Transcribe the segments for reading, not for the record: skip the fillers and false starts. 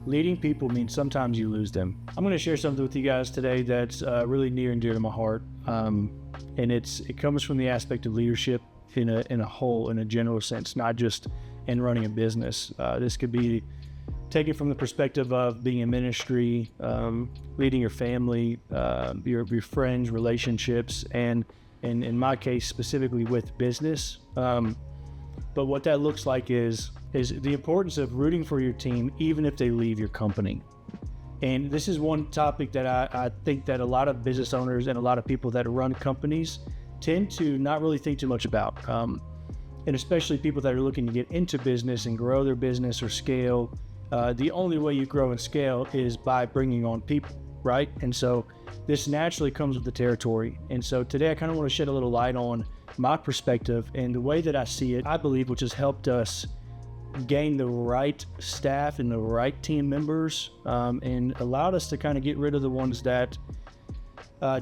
leading people means sometimes you lose them. I'm going to share something with you guys today that's really near and dear to my heart. And it comes from the aspect of leadership in a general sense, not just in running a business. This could be taken from the perspective of being in ministry, leading your family, your friends, relationships, and in my case, specifically with business. But what that looks like is the importance of rooting for your team, even if they leave your company. And this is one topic that I think that a lot of business owners and a lot of people that run companies tend to not really think too much about. And especially people that are looking to get into business and grow their business or scale. The only way you grow and scale is by bringing on people, right? And so this naturally comes with the territory. And so today I kind of want to shed a little light on my perspective and the way that I see it, I believe, which has helped us gain the right staff and the right team members, and allowed us to kind of get rid of the ones that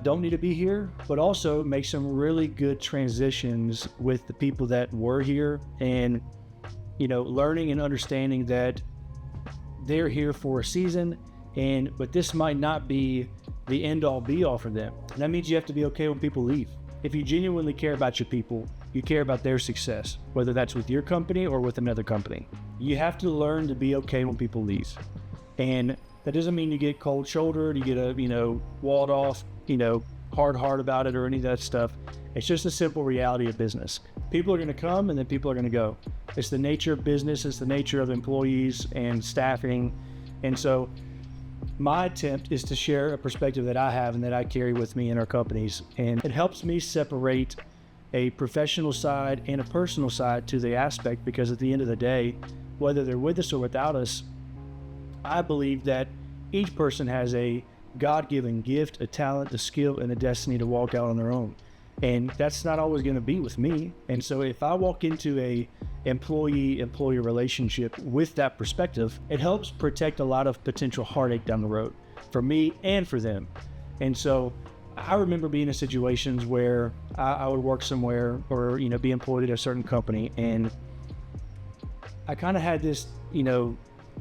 don't need to be here, but also make some really good transitions with the people that were here, and learning and understanding that they're here for a season, but this might not be the end all be all for them. And that means you have to be okay when people leave. If you genuinely care about your people, you care about their success, whether that's with your company or with another company. You have to learn to be okay when people leave. And that doesn't mean you get cold shouldered, you get walled off, hard heart about it or any of that stuff. It's just a simple reality of business. People are going to come and then people are going to go. It's the nature of business, it's the nature of employees and staffing. And so my attempt is to share a perspective that I have and that I carry with me in our companies. And it helps me separate a professional side and a personal side to the aspect, because at the end of the day, whether they're with us or without us, I believe that each person has a God-given gift, a talent, a skill, and a destiny to walk out on their own. And that's not always going to be with me. And so if I walk into a employee-employee relationship with that perspective, it helps protect a lot of potential heartache down the road for me and for them. And so I remember being in situations where I would work somewhere or, be employed at a certain company. And I kind of had this,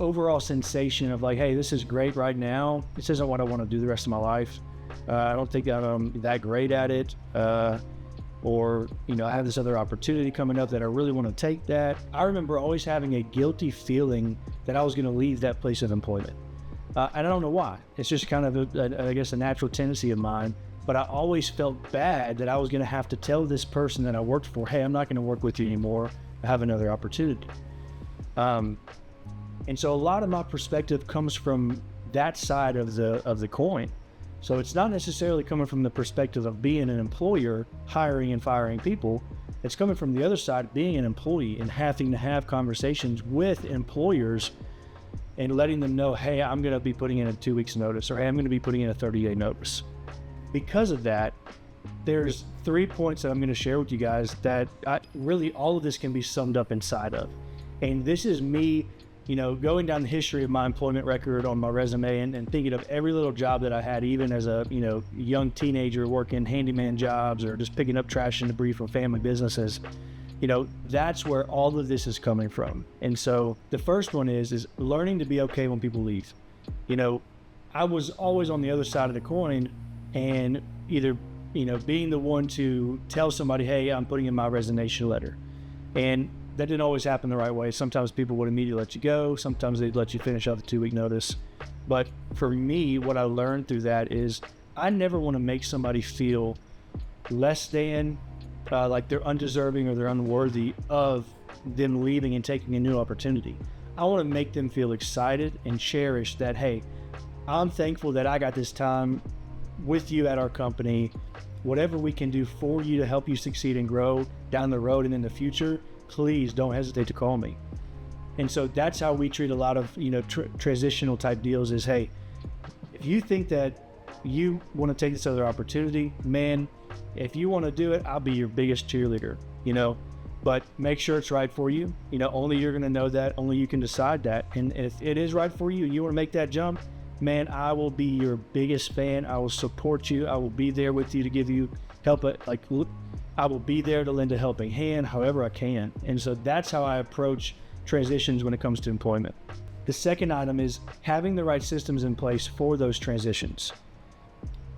overall sensation of like, hey, this is great right now. This isn't what I want to do the rest of my life. I don't think I'm that great at it. Or I have this other opportunity coming up that I really want to take that. I remember always having a guilty feeling that I was going to leave that place of employment. And I don't know why. It's just kind of, a natural tendency of mine. But I always felt bad that I was going to have to tell this person that I worked for, hey, I'm not going to work with you anymore. I have another opportunity. And so a lot of my perspective comes from that side of the coin. So it's not necessarily coming from the perspective of being an employer, hiring and firing people. It's coming from the other side, being an employee and having to have conversations with employers and letting them know, hey, I'm going to be putting in a 2 weeks notice, or hey, I'm going to be putting in a 30-day notice. Because of that, there's 3 points that I'm going to share with you guys that really all of this can be summed up inside of. And this is me, going down the history of my employment record on my resume and thinking of every little job that I had, even as a, young teenager working handyman jobs or just picking up trash and debris from family businesses. That's where all of this is coming from. And so the first one is learning to be okay when people leave. I was always on the other side of the coin, and either, being the one to tell somebody, hey, I'm putting in my resignation letter. And that didn't always happen the right way. Sometimes people would immediately let you go. Sometimes they'd let you finish out the 2 week notice. But for me, what I learned through that is I never want to make somebody feel less than, like they're undeserving or they're unworthy of them leaving and taking a new opportunity. I want to make them feel excited and cherished that, hey, I'm thankful that I got this time with you at our company. Whatever we can do for you to help you succeed and grow down the road and in the future, please don't hesitate to call me. And so that's how we treat a lot of, transitional type deals is, hey, if you think that you want to take this other opportunity, man, if you want to do it, I'll be your biggest cheerleader, but make sure it's right for you. Only you're going to know that, only you can decide that. And if it is right for you and you want to make that jump, man, I will be your biggest fan. I will support you. I will be there with you to give you help. I will be there to lend a helping hand however I can. And so that's how I approach transitions when it comes to employment. The second item is having the right systems in place for those transitions.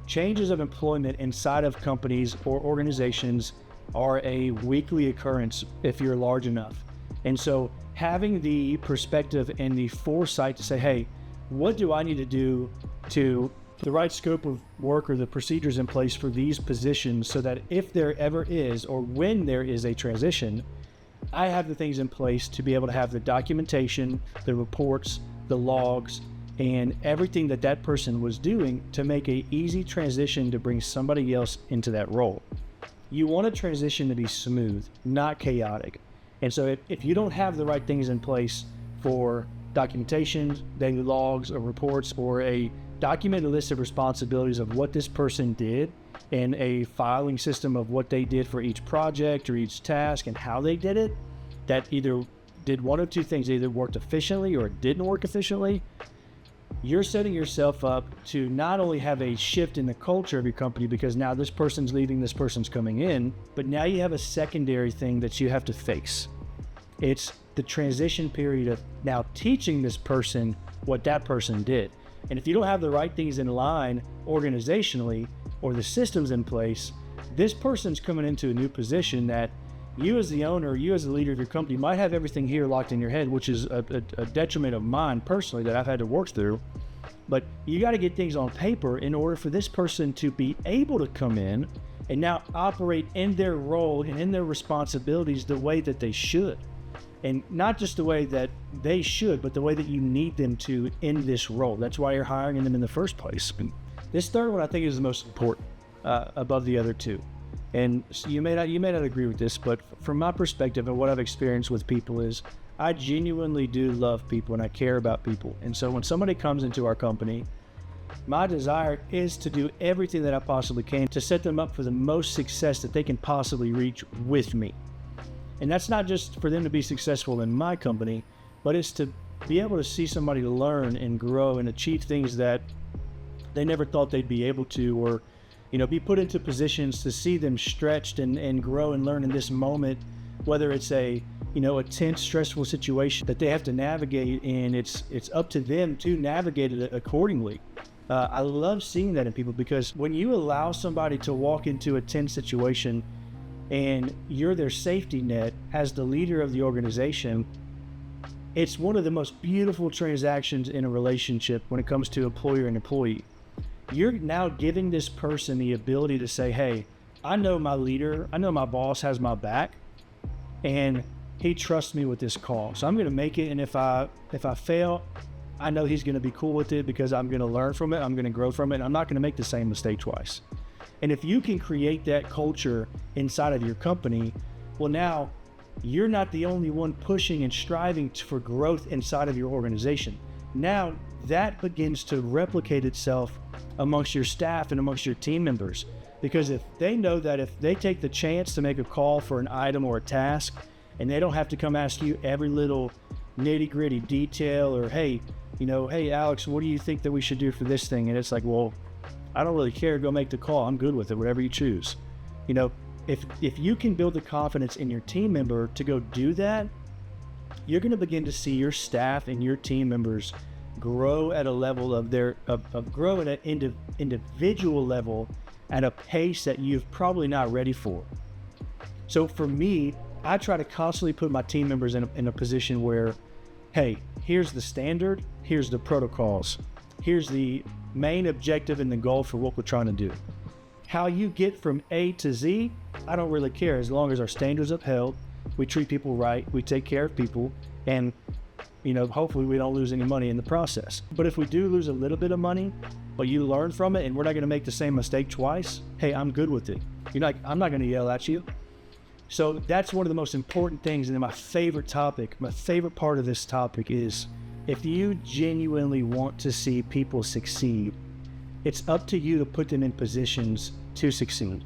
Changes of employment inside of companies or organizations are a weekly occurrence if you're large enough. And so having the perspective and the foresight to say, hey, what do I need to do to the right scope of work or the procedures in place for these positions so that if there ever is, or when there is a transition, I have the things in place to be able to have the documentation, the reports, the logs, and everything that that person was doing to make an easy transition to bring somebody else into that role. You want a transition to be smooth, not chaotic. And so if you don't have the right things in place for documentation, daily logs or reports, or a documented list of responsibilities of what this person did and a filing system of what they did for each project or each task and how they did it, that either did one of two things, either worked efficiently or didn't work efficiently, you're setting yourself up to not only have a shift in the culture of your company because now this person's leaving, this person's coming in, but now you have a secondary thing that you have to face. It's the transition period of now teaching this person what that person did. And if you don't have the right things in line organizationally or the systems in place, this person's coming into a new position that you as the owner, you as the leader of your company might have everything here locked in your head, which is a detriment of mine personally that I've had to work through. But you got to get things on paper in order for this person to be able to come in and now operate in their role and in their responsibilities the way that they should. And not just the way that they should, but the way that you need them to in this role. That's why you're hiring them in the first place. And this third one I think is the most important above the other two. And you may not agree with this, but from my perspective and what I've experienced with people is I genuinely do love people and I care about people. And so when somebody comes into our company, my desire is to do everything that I possibly can to set them up for the most success that they can possibly reach with me. And that's not just for them to be successful in my company, but it's to be able to see somebody learn and grow and achieve things that they never thought they'd be able to, or, be put into positions to see them stretched and grow and learn in this moment, whether it's a tense, stressful situation that they have to navigate, and it's up to them to navigate it accordingly. I love seeing that in people because when you allow somebody to walk into a tense situation and you're their safety net as the leader of the organization, it's one of the most beautiful transactions in a relationship when it comes to employer and employee. You're now giving this person the ability to say, hey, I know my leader, I know my boss has my back, and he trusts me with this call. So I'm going to make it, and if I fail, I know he's going to be cool with it because I'm going to learn from it, I'm going to grow from it, and I'm not going to make the same mistake twice. And if you can create that culture inside of your company, well, now you're not the only one pushing and striving for growth inside of your organization. Now that begins to replicate itself amongst your staff and amongst your team members. Because if they know that if they take the chance to make a call for an item or a task, and they don't have to come ask you every little nitty gritty detail or, hey, hey, Alex, what do you think that we should do for this thing? And it's like, well, I don't really care. Go make the call. I'm good with it, whatever you choose. If you can build the confidence in your team member to go do that, you're going to begin to see your staff and your team members grow at a level of grow at an individual level at a pace that you've probably not ready for. So for me, I try to constantly put my team members in a position where, hey, here's the standard, here's the protocols, here's the main objective and the goal for what we're trying to do. How you get from A to Z, I don't really care as long as our standards upheld, we treat people right, we take care of people, and hopefully we don't lose any money in the process. But if we do lose a little bit of money, but you learn from it and we're not going to make the same mistake twice, hey, I'm good with it. I'm not going to yell at you. So that's one of the most important things. And then my favorite part of this topic is if you genuinely want to see people succeed, it's up to you to put them in positions to succeed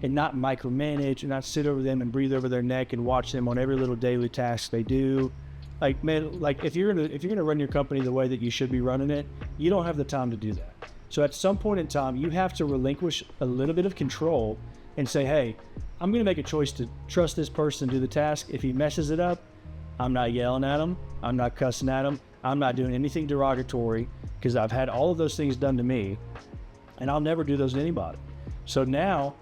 and not micromanage and not sit over them and breathe over their neck and watch them on every little daily task they do. Like, man, if you're gonna run your company the way that you should be running it, you don't have the time to do that. So at some point in time, you have to relinquish a little bit of control and say, hey, I'm gonna make a choice to trust this person to do the task. If he messes it up, I'm not yelling at him. I'm not cussing at him. I'm not doing anything derogatory because I've had all of those things done to me, and I'll never do those to anybody. So now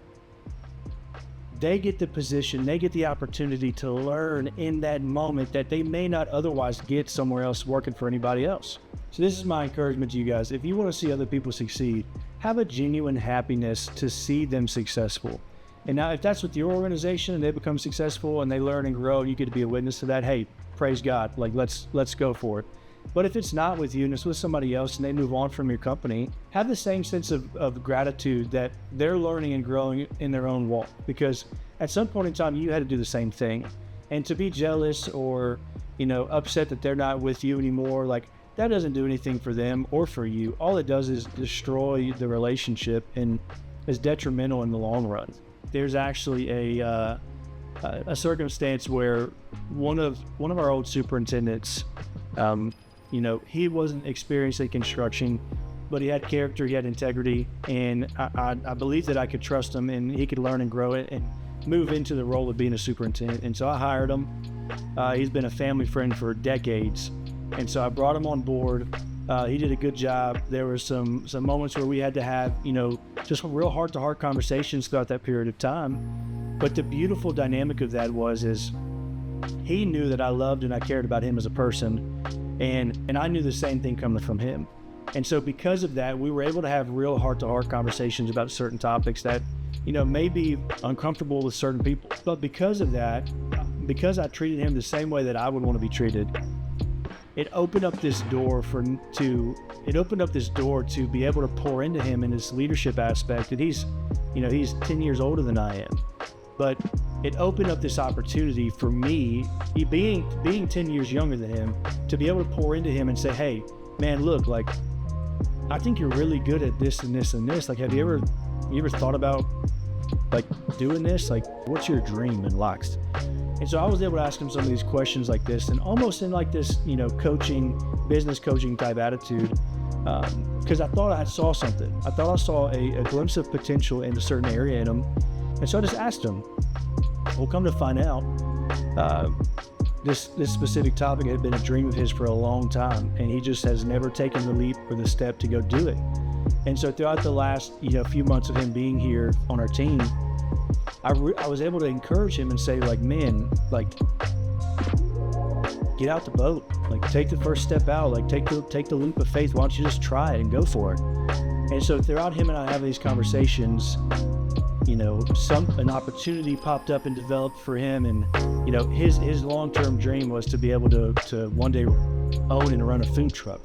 they get the position, they get the opportunity to learn in that moment that they may not otherwise get somewhere else working for anybody else. So this is my encouragement to you guys. If you want to see other people succeed, have a genuine happiness to see them successful. And now if that's with your organization and they become successful and they learn and grow, you get to be a witness to that. Hey, praise God, like let's go for it. But if it's not with you and it's with somebody else and they move on from your company, have the same sense of gratitude that they're learning and growing in their own walk. Because at some point in time, you had to do the same thing. And to be jealous or, upset that they're not with you anymore, like that doesn't do anything for them or for you. All it does is destroy the relationship and is detrimental in the long run. There's actually a circumstance where one of our old superintendents, he wasn't experienced in construction, but he had character, he had integrity, and I believed that I could trust him and he could learn and grow it and move into the role of being a superintendent. And so I hired him. He's been a family friend for decades. And so I brought him on board. He did a good job. There were some moments where we had to have, just real heart-to-heart conversations throughout that period of time. But the beautiful dynamic of that is he knew that I loved and I cared about him as a person. And I knew the same thing coming from him. And so because of that, we were able to have real heart-to-heart conversations about certain topics that, may be uncomfortable with certain people. But because of that, because I treated him the same way that I would want to be treated, it opened up this door to be able to pour into him in his leadership aspect. And he's 10 years older than I am, but it opened up this opportunity for me, being 10 years younger than him, to be able to pour into him and say, hey, man, look, like, I think you're really good at this and this and this. Like, have you ever thought about like doing this? Like, what's your dream in life? And so I was able to ask him some of these questions like this, and almost in like this, business coaching type attitude, because I thought I saw something. I thought I saw a glimpse of potential in a certain area in him. And so I just asked him, well, come to find out, this specific topic had been a dream of his for a long time, and he just has never taken the leap or the step to go do it. And so throughout the last, few months of him being here on our team, I was able to encourage him and say, like, man, like, get out the boat, like, take the first step out, like, take the leap of faith. Why don't you just try it and go for it? And so throughout him and I having these conversations, an opportunity popped up and developed for him, and his long-term dream was to be able to one day own and run a food truck.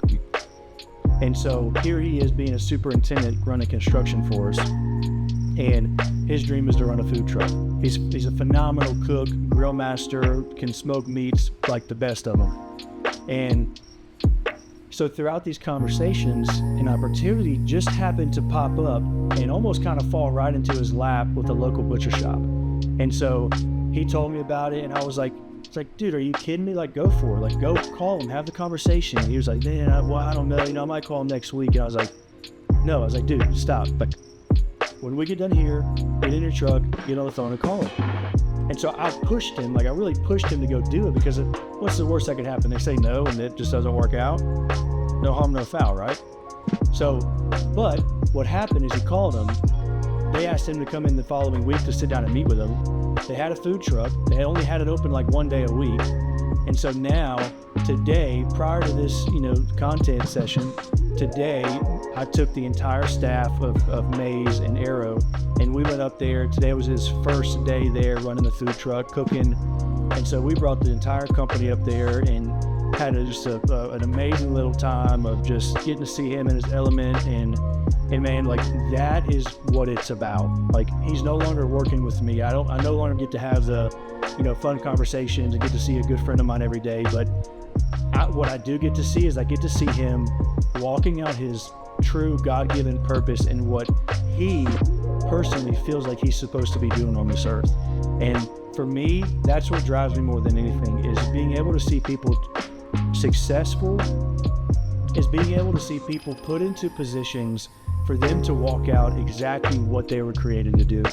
And so here he is being a superintendent running construction for us, and his dream is to run a food truck. He's a phenomenal cook, grill master, can smoke meats like the best of them. And so throughout these conversations, an opportunity just happened to pop up and almost kind of fall right into his lap with a local butcher shop. And so he told me about it, and I was like, dude, are you kidding me? Like, go for it. Like, go call him, have the conversation. And he was like, man, I don't know. I might call him next week. And I was like, no. I was like, dude, stop. Like, when we get done here, get in your truck, get on the phone and call him. And so I pushed him, like I really pushed him to go do it, because what's the worst that could happen? They say no and it just doesn't work out. No harm, no foul, right? So, but what happened is he called them. They asked him to come in the following week to sit down and meet with them. They had a food truck. They only had it open like one day a week. And so now, today, prior to this, content session, today, I took the entire staff of Maze and Arrow, and we went up there. Today was his first day there running the food truck, cooking. And so we brought the entire company up there and had just an amazing little time of just getting to see him in his element. And man, like, that is what it's about. Like, he's no longer working with me. I no longer get to have the, fun conversations and get to see a good friend of mine every day. But what I do get to see is I get to see him walking out his true God-given purpose and what he personally feels like he's supposed to be doing on this earth. And for me, that's what drives me more than anything, is being able to see people successful, is being able to see people put into positions for them to walk out exactly what they were created to do.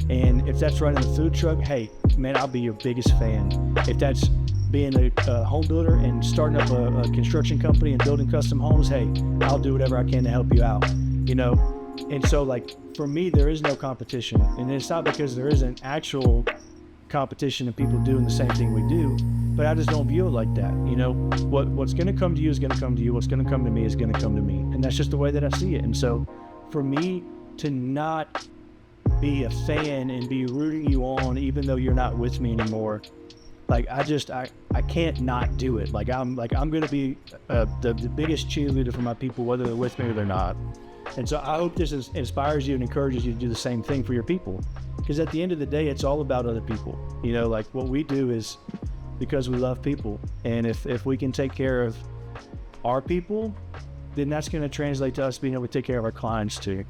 And if that's running the food truck, hey, man, I'll be your biggest fan. If that's being a home builder and starting up a construction company and building custom homes, hey, I'll do whatever I can to help you out, you know? And so like, for me, there is no competition, and it's not because there isn't actual competition of people doing the same thing we do, but I just don't view it like that. You know, what's going to come to you is going to come to you. What's going to come to me is going to come to me. And that's just the way that I see it. And so for me to not be a fan and be rooting you on, even though you're not with me anymore, like I can't not do it. I'm going to be the biggest cheerleader for my people, whether they're with me or they're not. And so I hope this inspires you and encourages you to do the same thing for your people. Because at the end of the day, it's all about other people. You know, like what we do is because we love people. And if we can take care of our people, then that's going to translate to us being able to take care of our clients too.